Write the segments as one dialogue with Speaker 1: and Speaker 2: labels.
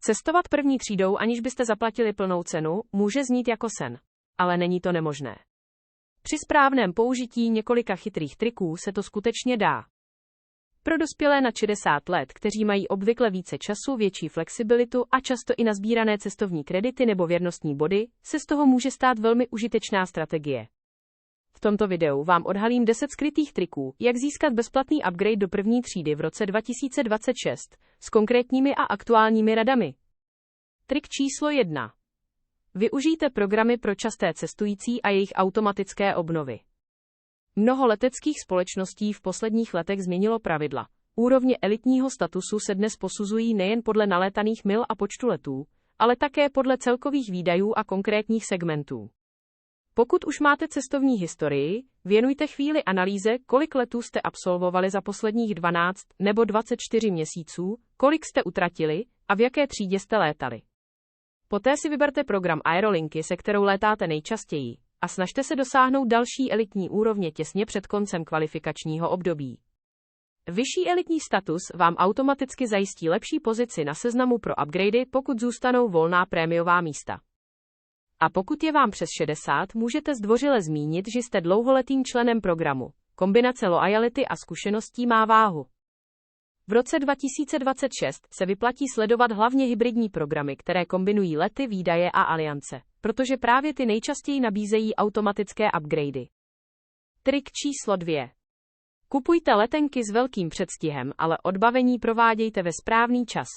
Speaker 1: Cestovat první třídou, aniž byste zaplatili plnou cenu, může znít jako sen. Ale není to nemožné. Při správném použití několika chytrých triků se to skutečně dá. Pro dospělé nad 60 let, kteří mají obvykle více času, větší flexibilitu a často i nazbírané cestovní kredity nebo věrnostní body, se z toho může stát velmi užitečná strategie. V tomto videu vám odhalím 10 skrytých triků, jak získat bezplatný upgrade do první třídy v roce 2026, s konkrétními a aktuálními radami. Trik číslo 1. Využijte programy pro časté cestující a jejich automatické obnovy. Mnoho leteckých společností v posledních letech změnilo pravidla. Úrovně elitního statusu se dnes posuzují nejen podle nalétaných mil a počtu letů, ale také podle celkových výdajů a konkrétních segmentů. Pokud už máte cestovní historii, věnujte chvíli analýze, kolik letů jste absolvovali za posledních 12 nebo 24 měsíců, kolik jste utratili a v jaké třídě jste létali. Poté si vyberte program Aerolinky, se kterou létáte nejčastěji, a snažte se dosáhnout další elitní úrovně těsně před koncem kvalifikačního období. Vyšší elitní status vám automaticky zajistí lepší pozici na seznamu pro upgrady, pokud zůstanou volná prémiová místa. A pokud je vám přes 60, můžete zdvořile zmínit, že jste dlouholetým členem programu. Kombinace loajality a zkušeností má váhu. V roce 2026 se vyplatí sledovat hlavně hybridní programy, které kombinují lety, výdaje a aliance, protože právě ty nejčastěji nabízejí automatické upgrady. Trik číslo 2. Kupujte letenky s velkým předstihem, ale odbavení provádějte ve správný čas.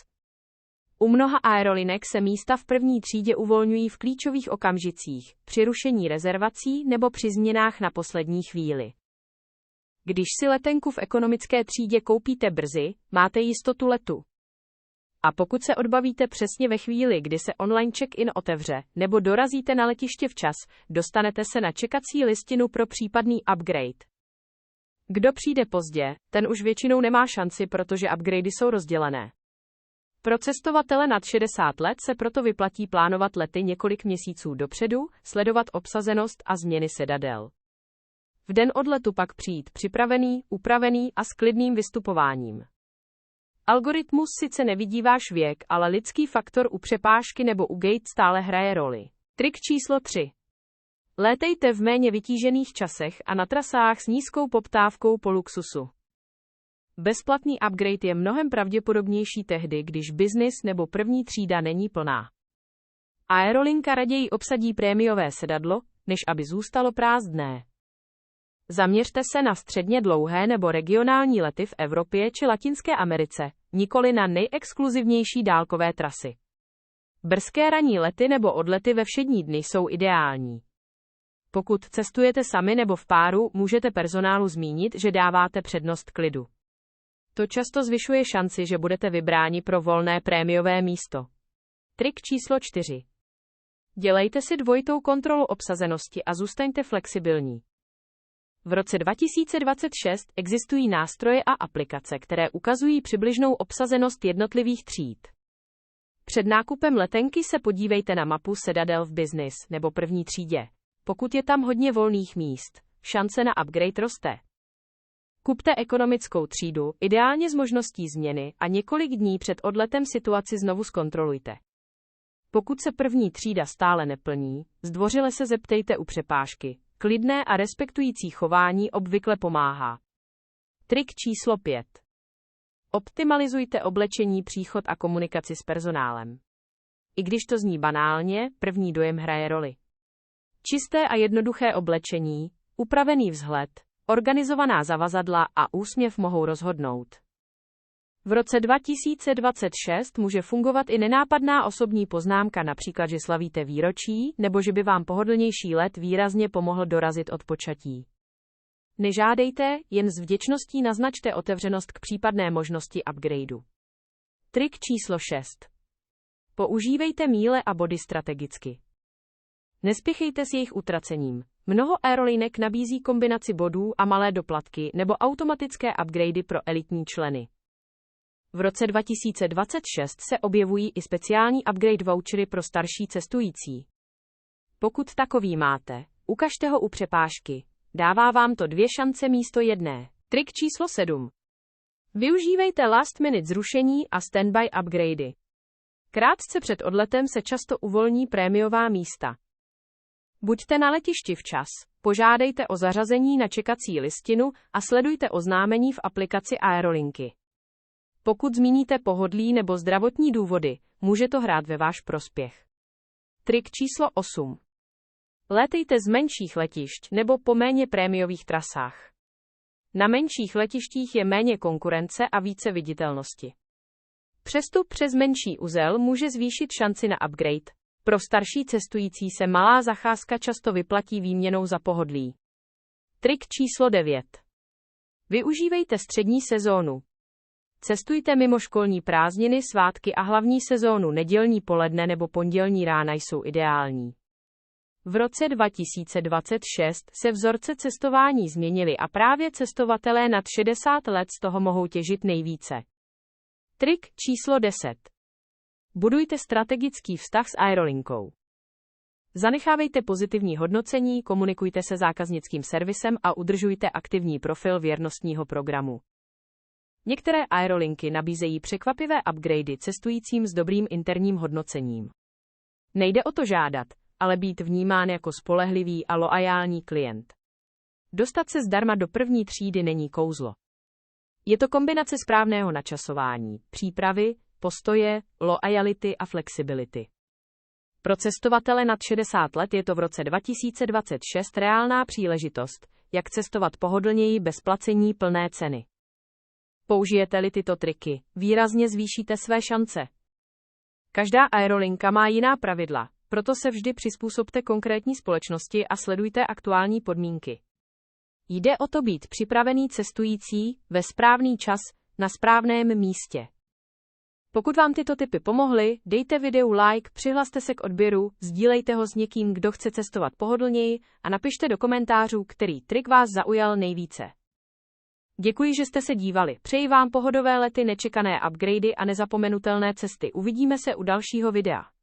Speaker 1: U mnoha aerolinek se místa v první třídě uvolňují v klíčových okamžicích, při rušení rezervací nebo při změnách na poslední chvíli. Když si letenku v ekonomické třídě koupíte brzy, máte jistotu letu. A pokud se odbavíte přesně ve chvíli, kdy se online check-in otevře, nebo dorazíte na letiště včas, dostanete se na čekací listinu pro případný upgrade. Kdo přijde pozdě, ten už většinou nemá šanci, protože upgrady jsou rozdělené. Pro cestovatele nad 60 let se proto vyplatí plánovat lety několik měsíců dopředu, sledovat obsazenost a změny sedadel. V den odletu pak přijít připravený, upravený a s klidným vystupováním. Algoritmus sice nevidí váš věk, ale lidský faktor u přepážky nebo u gate stále hraje roli. Trik číslo 3. Létejte v méně vytížených časech a na trasách s nízkou poptávkou po luxusu. Bezplatný upgrade je mnohem pravděpodobnější tehdy, když business nebo první třída není plná. Aerolinka raději obsadí prémiové sedadlo, než aby zůstalo prázdné. Zaměřte se na středně dlouhé nebo regionální lety v Evropě či Latinské Americe, nikoli na nejexkluzivnější dálkové trasy. Brzké ranní lety nebo odlety ve všední dny jsou ideální. Pokud cestujete sami nebo v páru, můžete personálu zmínit, že dáváte přednost klidu. To často zvyšuje šanci, že budete vybráni pro volné prémiové místo. Trik číslo 4. Dělejte si dvojitou kontrolu obsazenosti a zůstaňte flexibilní. V roce 2026 existují nástroje a aplikace, které ukazují přibližnou obsazenost jednotlivých tříd. Před nákupem letenky se podívejte na mapu sedadel v business nebo první třídě. Pokud je tam hodně volných míst, šance na upgrade roste. Kupte ekonomickou třídu, ideálně s možností změny, a několik dní před odletem situaci znovu zkontrolujte. Pokud se první třída stále neplní, zdvořile se zeptejte u přepážky. Klidné a respektující chování obvykle pomáhá. Trik číslo 5. Optimalizujte oblečení, příchod a komunikaci s personálem. I když to zní banálně, první dojem hraje roli. Čisté a jednoduché oblečení, upravený vzhled, organizovaná zavazadla a úsměv mohou rozhodnout. V roce 2026 může fungovat i nenápadná osobní poznámka, například, že slavíte výročí, nebo že by vám pohodlnější let výrazně pomohl dorazit od počatí. Nežádejte, jen s vděčností naznačte otevřenost k případné možnosti upgradeu. Trik číslo 6. Používejte míle a body strategicky. Nespěchejte s jejich utracením. Mnoho aerolinek nabízí kombinaci bodů a malé doplatky nebo automatické upgradey pro elitní členy. V roce 2026 se objevují i speciální upgrade vouchery pro starší cestující. Pokud takový máte, ukažte ho u přepážky. Dává vám to 2 šance místo 1. Trik číslo 7. Využívejte last minute zrušení a standby upgradey. Krátce před odletem se často uvolní prémiová místa. Buďte na letišti včas, požádejte o zařazení na čekací listinu a sledujte oznámení v aplikaci Aerolinky. Pokud zmíníte pohodlí nebo zdravotní důvody, může to hrát ve váš prospěch. Trik číslo 8. Létejte z menších letišť nebo po méně prémiových trasách. Na menších letištích je méně konkurence a více viditelnosti. Přestup přes menší uzel může zvýšit šanci na upgrade. Pro starší cestující se malá zacházka často vyplatí výměnou za pohodlí. Trik číslo 9. Využívejte střední sezónu. Cestujte mimo školní prázdniny, svátky a hlavní sezónu nedělní poledne nebo pondělní rána jsou ideální. V roce 2026 se vzorce cestování změnily a právě cestovatelé nad 60 let z toho mohou těžit nejvíce. Trik číslo 10. Budujte strategický vztah s Aerolinkou. Zanechávejte pozitivní hodnocení, komunikujte se zákaznickým servisem a udržujte aktivní profil věrnostního programu. Některé aerolinky nabízejí překvapivé upgradey cestujícím s dobrým interním hodnocením. Nejde o to žádat, ale být vnímán jako spolehlivý a loajální klient. Dostat se zdarma do první třídy není kouzlo. Je to kombinace správného načasování, přípravy, postoje, loajality a flexibility. Pro cestovatele nad 60 let je to v roce 2026 reálná příležitost, jak cestovat pohodlněji bez placení plné ceny. Použijete-li tyto triky, výrazně zvýšíte své šance. Každá aerolinka má jiná pravidla, proto se vždy přizpůsobte konkrétní společnosti a sledujte aktuální podmínky. Jde o to být připravený cestující, ve správný čas, na správném místě. Pokud vám tyto tipy pomohly, dejte videu like, přihlaste se k odběru, sdílejte ho s někým, kdo chce cestovat pohodlněji a napište do komentářů, který trik vás zaujal nejvíce. Děkuji, že jste se dívali. Přeji vám pohodové lety, nečekané upgradey a nezapomenutelné cesty. Uvidíme se u dalšího videa.